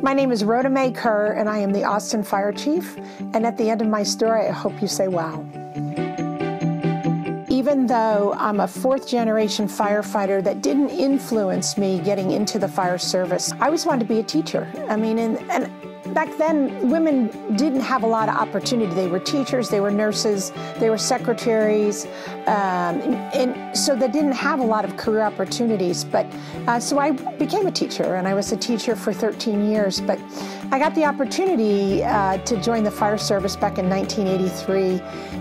My name is Rhoda Mae Kerr, and I am the Austin Fire Chief. And at the end of my story, I hope you say, wow. Even though I'm a fourth-generation firefighter, that didn't influence me getting into the fire service. I always wanted to be a teacher. I mean, and back then, women didn't have a lot of opportunity. They were teachers, they were nurses, they were secretaries, and so they didn't have a lot of career opportunities. But so I became a teacher, and I was a teacher for 13 years. But I got the opportunity to join the fire service back in 1983,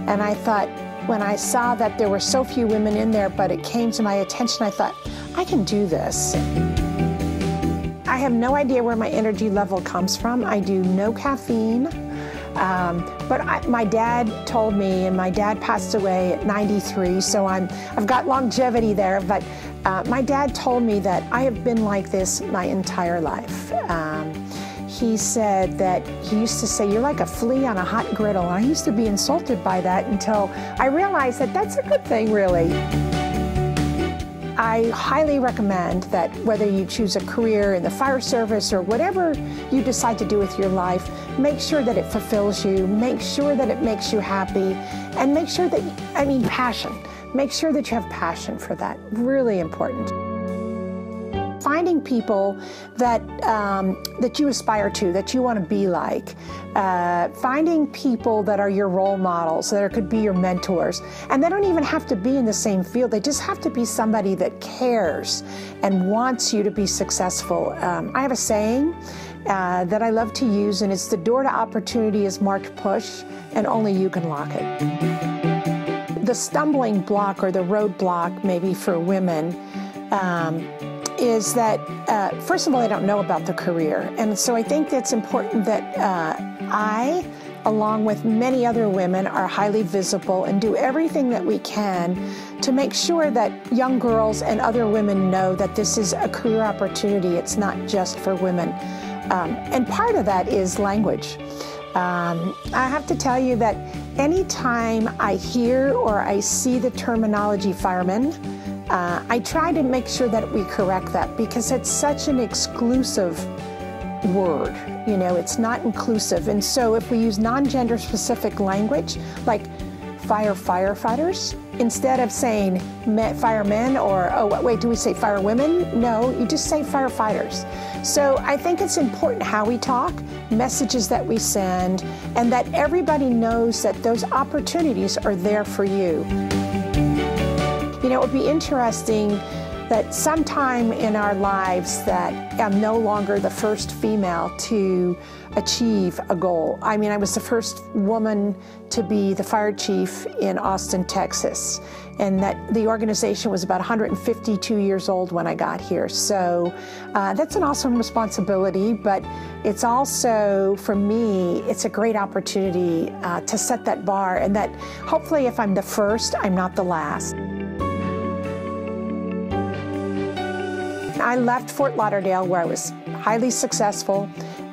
and I thought, when I saw that there were so few women in there, but it came to my attention, I thought, I can do this. I have no idea where my energy level comes from. I do no caffeine, but my dad told me, and my dad passed away at 93, so I've got longevity there, but my dad told me that I have been like this my entire life. He said that he used to say, you're like a flea on a hot griddle. And I used to be insulted by that until I realized that that's a good thing, really. I highly recommend that whether you choose a career in the fire service or whatever you decide to do with your life, make sure that it fulfills you, make sure that it makes you happy, and make sure that, passion. Make sure that you have passion for that. Really important. Finding people that that you aspire to, that you want to be like. Finding people that are your role models, that could be your mentors. And they don't even have to be in the same field. They just have to be somebody that cares and wants you to be successful. I have a saying that I love to use, and it's the door to opportunity is marked push, and only you can lock it. The stumbling block or the roadblock, maybe for women, is that, first of all, I don't know about the career. And so I think it's important that I, along with many other women, are highly visible and do everything that we can to make sure that young girls and other women know that this is a career opportunity. It's not just for women. And part of that is language. I have to tell you that anytime I hear or I see the terminology firemen, I try to make sure that we correct that because it's such an exclusive word. You know, it's not inclusive. And so if we use non-gender specific language, like firefighters, instead of saying firemen or, oh, wait, do we say firewomen? No, you just say firefighters. So I think it's important how we talk, messages that we send, and that everybody knows that those opportunities are there for you. You know, it would be interesting that sometime in our lives that I'm no longer the first female to achieve a goal. I mean, I was the first woman to be the fire chief in Austin, Texas, and that the organization was about 152 years old when I got here. So that's an awesome responsibility, but it's also, for me, it's a great opportunity to set that bar, and that hopefully if I'm the first, I'm not the last. I left Fort Lauderdale, where I was highly successful,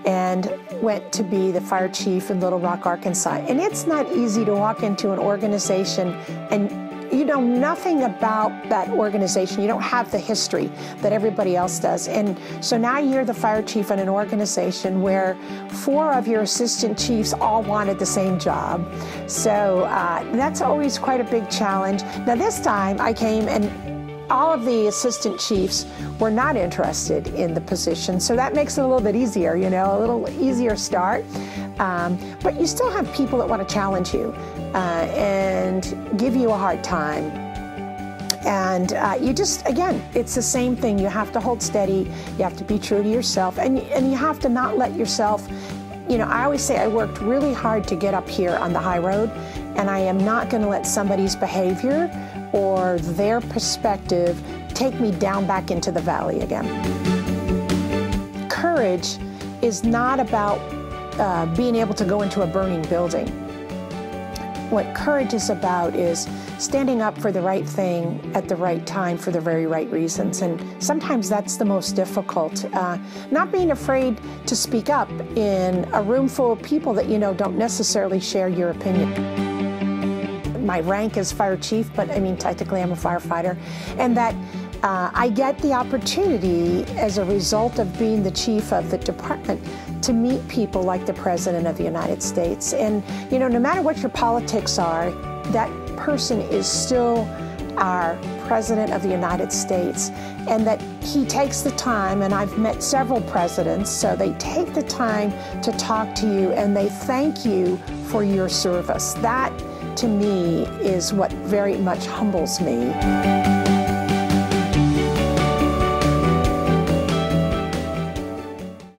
and went to be the fire chief in Little Rock, Arkansas. And it's not easy to walk into an organization and you know nothing about that organization. You don't have the history that everybody else does. And so now you're the fire chief in an organization where 4 of your assistant chiefs all wanted the same job. So that's always quite a big challenge. Now this time I came and all of the assistant chiefs were not interested in the position, so that makes it a little bit easier, you know, a little easier start. But you still have people that want to challenge you and give you a hard time. And you just, again, it's the same thing. You have to hold steady, you have to be true to yourself, and you have to not let yourself, you know, I always say I worked really hard to get up here on the high road, and I am not going to let somebody's behavior or their perspective take me down back into the valley again. Courage is not about being able to go into a burning building. What courage is about is standing up for the right thing at the right time for the very right reasons. And sometimes that's the most difficult. Not being afraid to speak up in a room full of people that you know don't necessarily share your opinion. My rank is fire chief, but I mean, technically I'm a firefighter. And that I get the opportunity as a result of being the chief of the department to meet people like the President of the United States. And, you know, no matter what your politics are, that person is still our President of the United States, and that he takes the time, and I've met several presidents, so they take the time to talk to you and they thank you for your service. That, to me, is what very much humbles me.